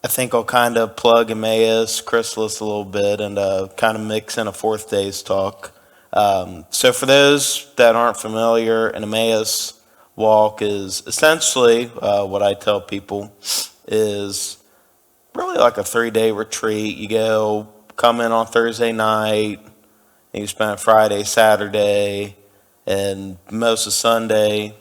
I think I'll kind of plug Emmaus Chrysalis a little bit and kind of mix in a fourth day's talk. So for those that aren't familiar, an Emmaus walk is essentially what I tell people is really like a 3 day retreat. You go come in on Thursday night, and you spend Friday, Saturday, and most of Sunday,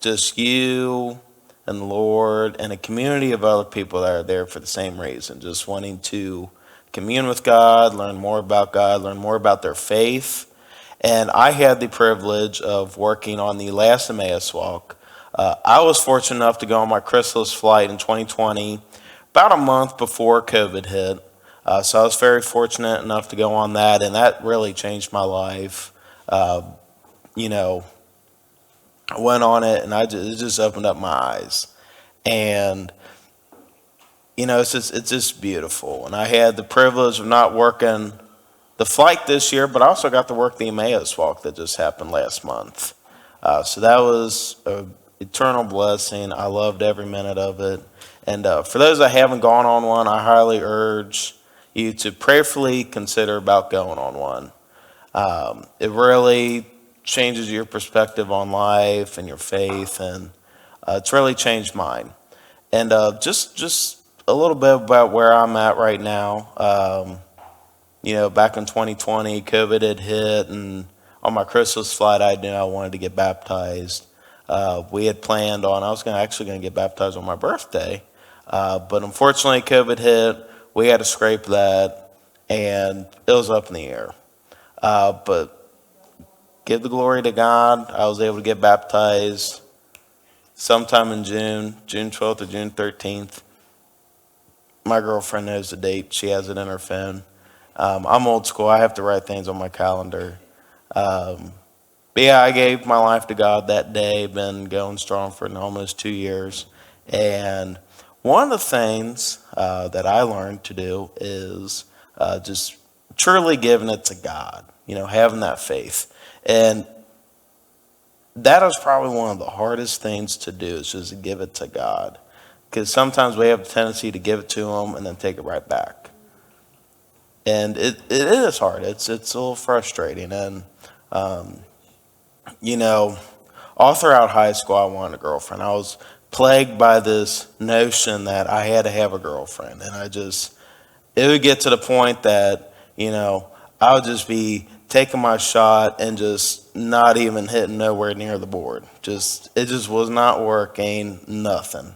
just you and the Lord and a community of other people that are there for the same reason, just wanting to commune with God, learn more about God, learn more about their faith. And I had the privilege of working on the last Emmaus walk. I was fortunate enough to go on my Chrysalis flight in 2020, about a month before COVID hit. So I was very fortunate enough to go on that, and that really changed my life. Uh, you know, I went on it, and it just opened up my eyes. And it's just beautiful. And I had the privilege of not working the flight this year, but I also got to work the Emmaus walk that just happened last month. So that was an eternal blessing. I loved every minute of it. And for those that haven't gone on one, I highly urge you to prayerfully consider about going on one. It really changes your perspective on life and your faith, and it's really changed mine. And just a little bit about where I'm at right now. Back in 2020, COVID had hit, and on my Christmas flight, I knew I wanted to get baptized. We had planned on, I was actually going to get baptized on my birthday, but unfortunately, COVID hit. We had to scrape that, and it was up in the air. But give the glory to God. I was able to get baptized sometime in June 12th or June 13th. My girlfriend knows the date. She has it in her phone. I'm old school. I have to write things on my calendar. But yeah, I gave my life to God that day. Been going strong for almost 2 years. And one of the things that I learned to do is just truly giving it to God, having that faith. And that is probably one of the hardest things to do, is just to give it to God. Because sometimes we have a tendency to give it to Him and then take it right back. And it is hard. It's a little frustrating. And, all throughout high school, I wanted a girlfriend. I was plagued by this notion that I had to have a girlfriend. And it would get to the point that, I would just be taking my shot and just not even hitting nowhere near the board. It just was not working, nothing.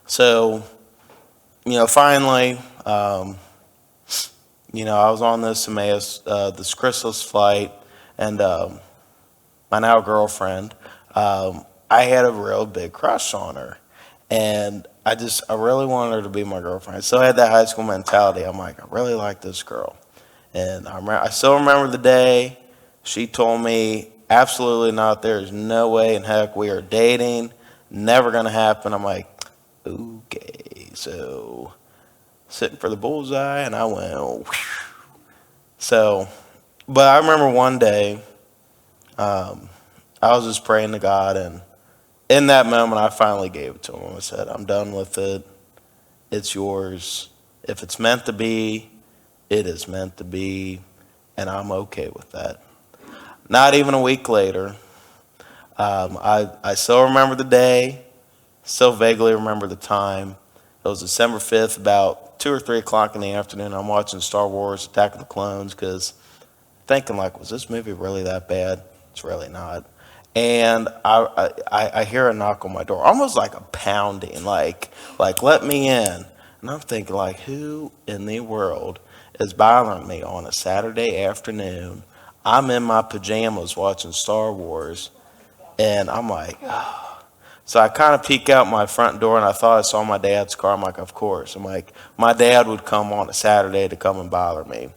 So, finally, I was on this Emmaus, this Chrysalis flight, and my now girlfriend, I had a real big crush on her. And I really wanted her to be my girlfriend. I still had that high school mentality. I'm like, I really like this girl. And I still remember the day she told me, absolutely not. There's no way in heck we are dating. Never going to happen. I'm like, okay. So sitting for the bullseye, and I went, whew. So, but I remember one day, I was just praying to God, and in that moment, I finally gave it to Him. I said, I'm done with it. It's yours. If it's meant to be, it is meant to be, and I'm okay with that. Not even a week later, I still remember the day, still vaguely remember the time. It was December 5th, about 2 or 3 o'clock in the afternoon. I'm watching Star Wars Attack of the Clones, because thinking, like, was this movie really that bad? It's really not. And I hear a knock on my door, almost like a pounding, like let me in. And I'm thinking, like, who in the world is bothering me on a Saturday afternoon? I'm in my pajamas watching Star Wars, and I'm like, oh. So I kind of peek out my front door, and I thought I saw my dad's car. I'm like, of course. I'm like, my dad would come on a Saturday to come and bother me.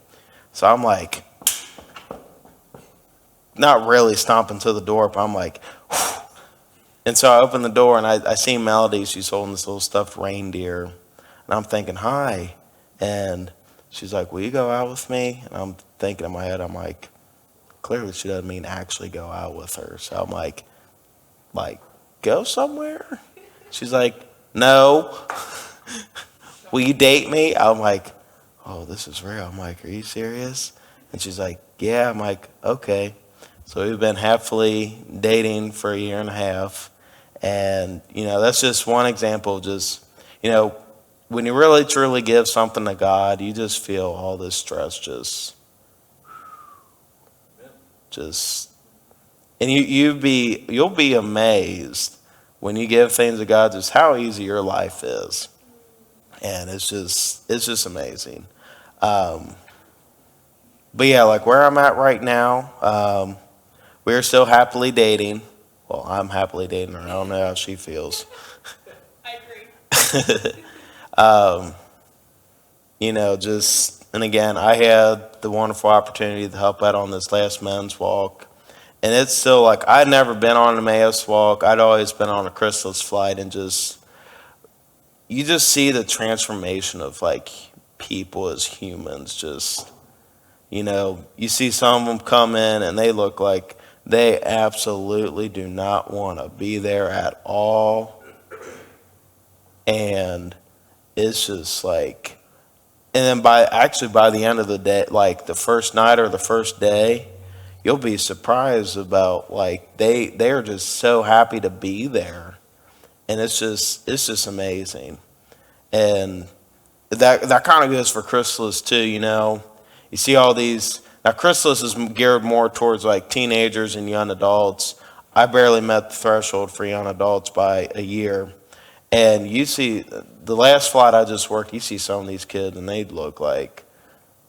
So I'm like, not really stomping to the door, but I'm like, whew. And so I open the door, and I see Melody. She's holding this little stuffed reindeer. And I'm thinking, hi. And she's like, will you go out with me? And I'm thinking in my head, I'm like, clearly she doesn't mean actually go out with her. So I'm like, go somewhere? She's like, no. will you date me? I'm like, oh, this is real. I'm like, are you serious? And she's like, yeah. I'm like, okay. So we've been happily dating for a year and a half. And, that's just one example of just, when you really truly give something to God, you just feel all this stress just, and you'll be amazed when you give things to God, just how easy your life is. And it's just amazing. Um, but yeah, like where I'm at right now, we're still happily dating. Well, I'm happily dating her. I don't know how she feels. I agree. um, and again, I had the wonderful opportunity to help out on this last men's walk. And it's still like, I'd never been on an Emmaus walk. I'd always been on a Chrysalis flight, and you just see the transformation of like people as humans. You see some of them come in and they look like they absolutely do not want to be there at all. And it's just like, and then by the end of the day, like the first night or the first day, you'll be surprised about like they're just so happy to be there. And it's just amazing. And that kind of goes for Chrysalis too. You see all these. Now Chrysalis is geared more towards like teenagers and young adults. I barely met the threshold for young adults by a year. And you see the last flight I just worked, you see some of these kids and they look like,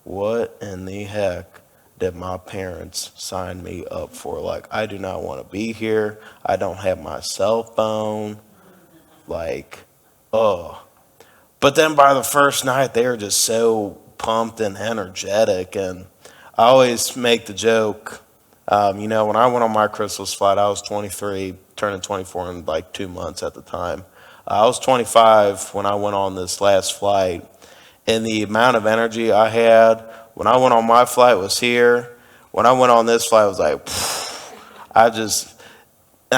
what in the heck did my parents sign me up for? Like, I do not want to be here. I don't have my cell phone. Like, oh. But then by the first night, they were just so pumped and energetic. And I always make the joke, when I went on my Chrysalis flight, I was 23, turning 24 in like 2 months at the time. I was 25 when I went on this last flight. And the amount of energy I had when I went on my flight was here. When I went on this flight, I was like, I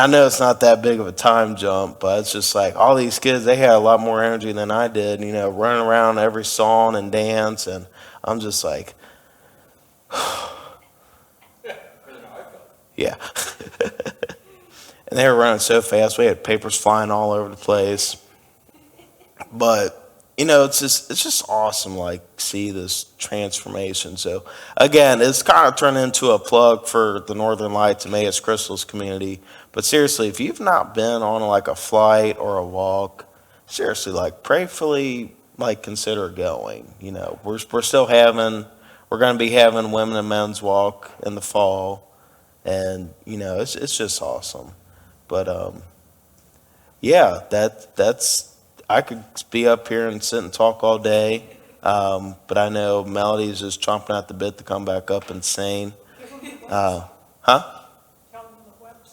know it's not that big of a time jump, but it's just like all these kids, they had a lot more energy than I did, running around every song and dance. And I'm just like, yeah. And they were running so fast. We had papers flying all over the place. But it's just awesome, like see this transformation. So again, it's kind of turned into a plug for the Northern Lights Emmaus Chrysalis community. But seriously, if you've not been on like a flight or a walk, seriously, like prayerfully, like consider going. We're going to be having women and men's walk in the fall, and it's just awesome. But yeah, that's I could be up here and sit and talk all day, but I know Melody's just chomping at the bit to come back up and sing. Huh?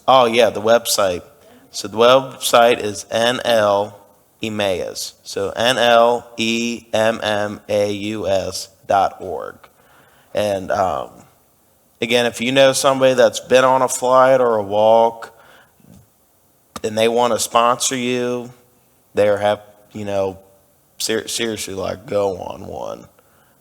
Oh yeah, the website. So the website is NL Emmaus. So NLEMMAUS.org. And again, if you know somebody that's been on a flight or a walk and they want to sponsor you, seriously, like go on one.